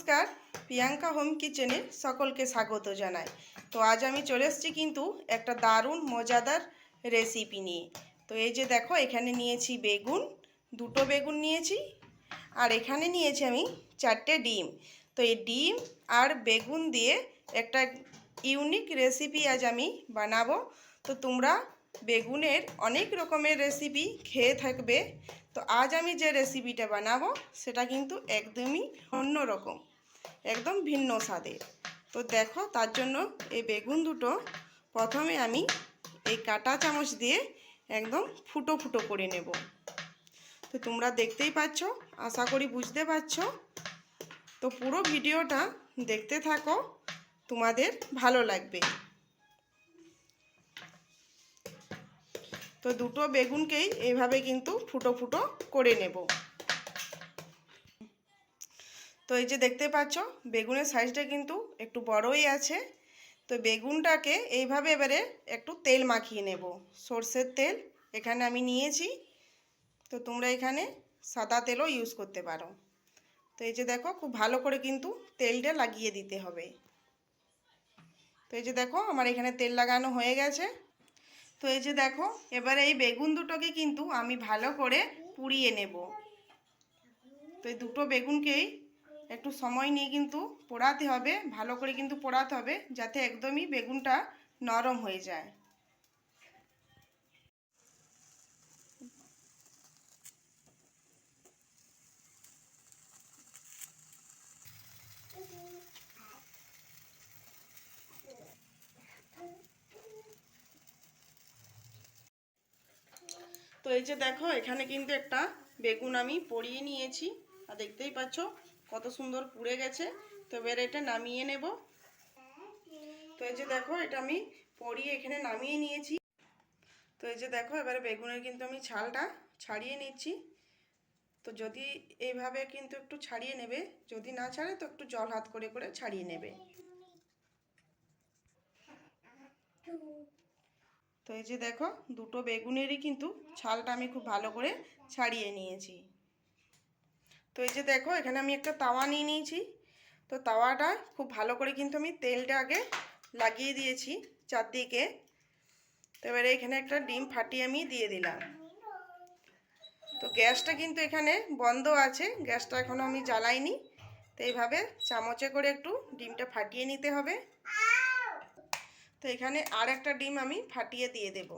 নমস্কার, প্রিয়াঙ্কা হোম কিচেনে সকলকে স্বাগত জানাই। তো আজ আমি চলে এসেছি কিন্তু একটা দারুণ মজাদার রেসিপি নিয়ে। তো এই যে দেখো, এখানে নিয়েছি বেগুন, দুটো বেগুন নিয়েছি, আর এখানে নিয়েছি আমি 4টে ডিম। তো এই ডিম আর বেগুন দিয়ে একটা ইউনিক রেসিপি আজ আমি বানাবো। তো তোমরা বেগুনের অনেক রকমের রেসিপি খেয়ে থাকবে, তো আজ আমি যে রেসিপিটা বানাবো সেটা কিন্তু একদমই অন্য রকম, একদম ভিন্ন স্বাদের। তো দেখো, তার জন্য এই বেগুন দুটো প্রথমে আমি এই কাঁটা চামচ দিয়ে একদম ফুটো ফুটো করে নেব। তো তোমরা দেখতেই পাচ্ছ, আশা করি বুঝতে পারছো। তো পুরো ভিডিওটা দেখতে থাকো, তোমাদের ভালো লাগবে। তো দুটো বেগুনকেই এইভাবে কিন্তু ফুটো ফুটো করে নেব। তো এই যে দেখতে পাচ্ছ, বেগুনের সাইজটা কিন্তু একটু বড়ই আছে। তো বেগুনটাকে এইভাবে এবারে একটু তেল মাখিয়ে নেব, সর্ষের তেল এখানে আমি নিয়েছি। তো তোমরা এখানে সাদা তেলও ইউজ করতে পারো। তো এই যে দেখো, খুব ভালো করে কিন্তু তেলটা লাগিয়ে দিতে হবে। তো এই যে দেখো, আমার এখানে তেল লাগানো হয়ে গেছে। তো এই যে দেখো, এবারে এই বেগুন দুটোকে কিন্তু আমি ভালো করে পুড়িয়ে নেব। তো এই দুটো বেগুনকেই একটু সময় নিয়ে কিন্তু পোড়াতে হবে, ভালো করে কিন্তু পোড়াতে হবে, যাতে একদমই বেগুনটা নরম হয়ে যায়। তো এই যে দেখো, এখানে কিন্তু একটা বেগুন আমি পুড়িয়ে নিয়েছি, আর দেখতেই পাচ্ছ কত সুন্দর পুড়ে গেছে। তো এবার এটা নামিয়ে নেব। তো এই যে দেখো, এটা আমি পুড়িয়ে এখানে নামিয়ে নিয়েছি। তো এই যে দেখো, এবারে বেগুনের কিন্তু আমি ছালটা ছাড়িয়ে নিচ্ছি। তো যদি এইভাবে কিন্তু একটু ছাড়িয়ে নেবে, যদি না ছাড়ে তো একটু জল হাত করে করে ছাড়িয়ে নেবে। তো এই যে দেখো, দুটো বেগুনেরই কিন্তু ছালটা আমি খুব ভালো করে ছাড়িয়ে নিয়েছি। তো এই যে দেখো, এখানে আমি একটা তাওয়া নিয়ে নিয়েছি। তো তাওয়াটা খুব ভালো করে কিন্তু আমি তেলটা আগে লাগিয়ে দিয়েছি চারদিকে। তো এবারে এখানে একটা ডিম ফাটিয়ে আমি দিয়ে দিলাম। তো গ্যাসটা কিন্তু এখানে বন্ধ আছে, গ্যাসটা এখনো আমি জ্বালাইনি। তো এইভাবে চামচে করে একটু ডিমটা ফাটিয়ে নিতে হবে। তো এখানে আর একটা ডিম আমি ফাটিয়ে দিয়ে দেব।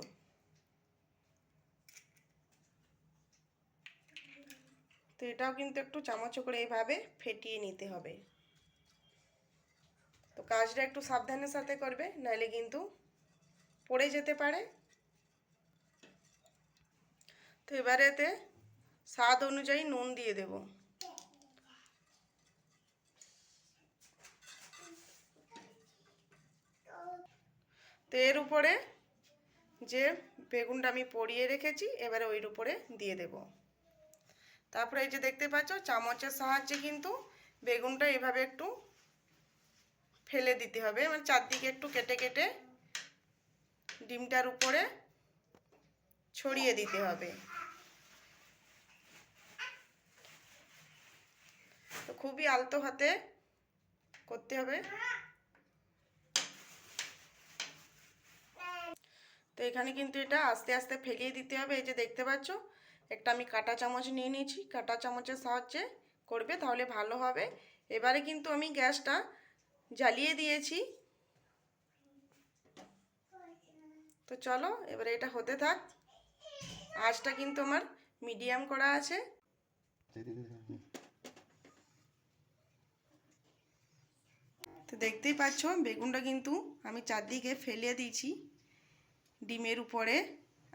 তো এটাও কিন্তু একটু চামচে করে এইভাবে ফেটিয়ে নিতে হবে। তো কাজটা একটু সাবধানের সাথে করবে, নাহলে কিন্তু পড়ে যেতে পারে। তো এবারে এতে স্বাদ অনুযায়ী নুন দিয়ে দেব। তো এর উপরে যে বেগুনটা আমি পরিয়ে রেখেছি, এবারে ওইর উপরে দিয়ে দেব। তারপরে এই যে দেখতে পাচ্ছ, চামচের সাহায্যে কিন্তু বেগুনটা এভাবে একটু ফেলে দিতে হবে, মানে চারদিকে একটু কেটে কেটে ডিমটার উপরে ছড়িয়ে দিতে হবে। তো খুবই আলতো হাতে করতে হবে। তো এখানে কিন্তু এটা আস্তে আস্তে ফেলিয়ে দিতে হবে। এই যে দেখতে পাচ্ছ, একটা আমি কাঁটা চামচ নিয়ে নিয়েছি, কাঁটা চামচের সাহায্যে করবে তাহলে ভালো হবে। এবারে কিন্তু আমি গ্যাসটা জ্বালিয়ে দিয়েছি। তো চলো, এবারে এটা হতে থাক। আঁচটা কিন্তু আমার মিডিয়াম করা আছে। তো দেখতেই পাচ্ছ, বেগুনটা কিন্তু আমি চারদিকে ফেলিয়ে দিয়েছি ডিমের উপরে,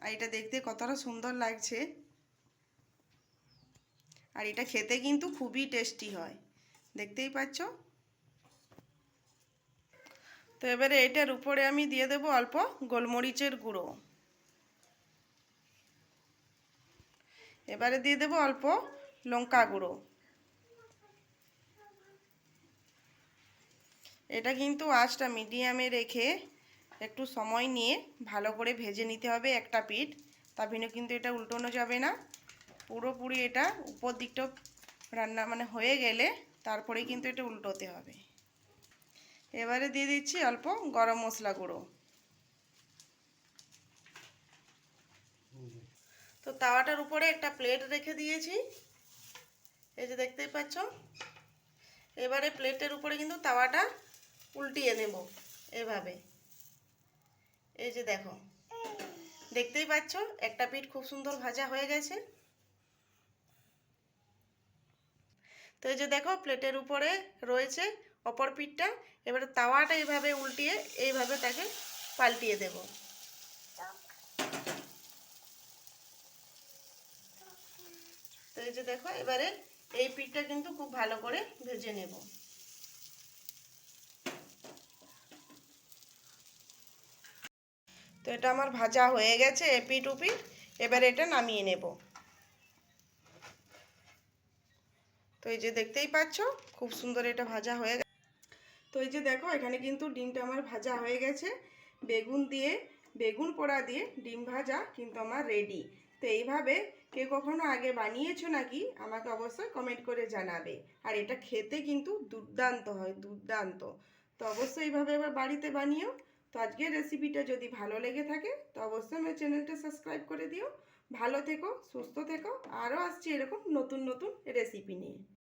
আর এটা দেখতে কতটা সুন্দর লাগছে। আর এটা খেতে কিন্তু খুবই টেস্টি হয়, দেখতেই পাচ্ছ। তো এবারে এটার উপরে আমি দিয়ে দেবো অল্প গোলমরিচের গুঁড়ো। এবারে দিয়ে দেবো অল্প লঙ্কা গুঁড়ো। এটা কিন্তু আঁচটা মিডিয়ামে রেখে একটু সময় নিয়ে ভালো করে ভেজে নিতে হবে একটা পিঠ। তারপরে কিন্তু এটা উল্টানো যাবে না। পুরোপুরি এটা উপর দিকটা রান্না হয়ে গেলে তারপরেই কিন্তু এটা উল্টোতে হবে। এবারে দিয়ে দিচ্ছি অল্প গরম মশলা গুঁড়ো। তো তাওয়াটার উপরে একটা প্লেট রেখে দিয়েছি, এই যে দেখতেই পাচ্ছ। এবারে প্লেটের উপরে কিন্তু তাওয়াটা উল্টিয়ে নেব এভাবে। এই যে দেখো, দেখতেই পাচ্ছ একটা পিঠ খুব সুন্দর ভাজা হয়ে গেছে। তো এই যে দেখো প্লেটের উপরে রয়েছে অপর পিঠটা। এবারে তাওয়াটা এইভাবে উল্টিয়ে এইভাবে তাকে পাল্টিয়ে দেব। তো এই যে দেখো এবারে এই পিঠটা কিন্তু খুব ভালো করে ভেজে নেব। তো এটা আমার ভাজা হয়ে গেছে এপিঠ ওপিঠ। এবারে এটা নামিয়ে নেব। তো এই যে দেখতেই পাচ্ছ খুব সুন্দর এটা ভাজা হয়ে গেছে। তো এই যে দেখো এখানে কিন্তু ডিমটা আমার ভাজা হয়ে গেছে। বেগুন পোড়া দিয়ে ডিম ভাজা কিন্তু আমার রেডি। তো এইভাবে কে কখনো আগে বানিয়েছো নাকি আমাকে অবশ্যই কমেন্ট করে জানাবে। আর এটা খেতে কিন্তু দুর্দান্ত হয়, দুর্দান্ত। তো অবশ্যই এইভাবে এবার বাড়িতে বানিও। তো আজকের রেসিপিটা যদি ভালো লেগে থাকে তো অবশ্যই আমার চ্যানেলটা সাবস্ক্রাইব করে দিও। ভালো থেকো, সুস্থ থেকো। আরও আসছি এরকম নতুন নতুন রেসিপি নিয়ে।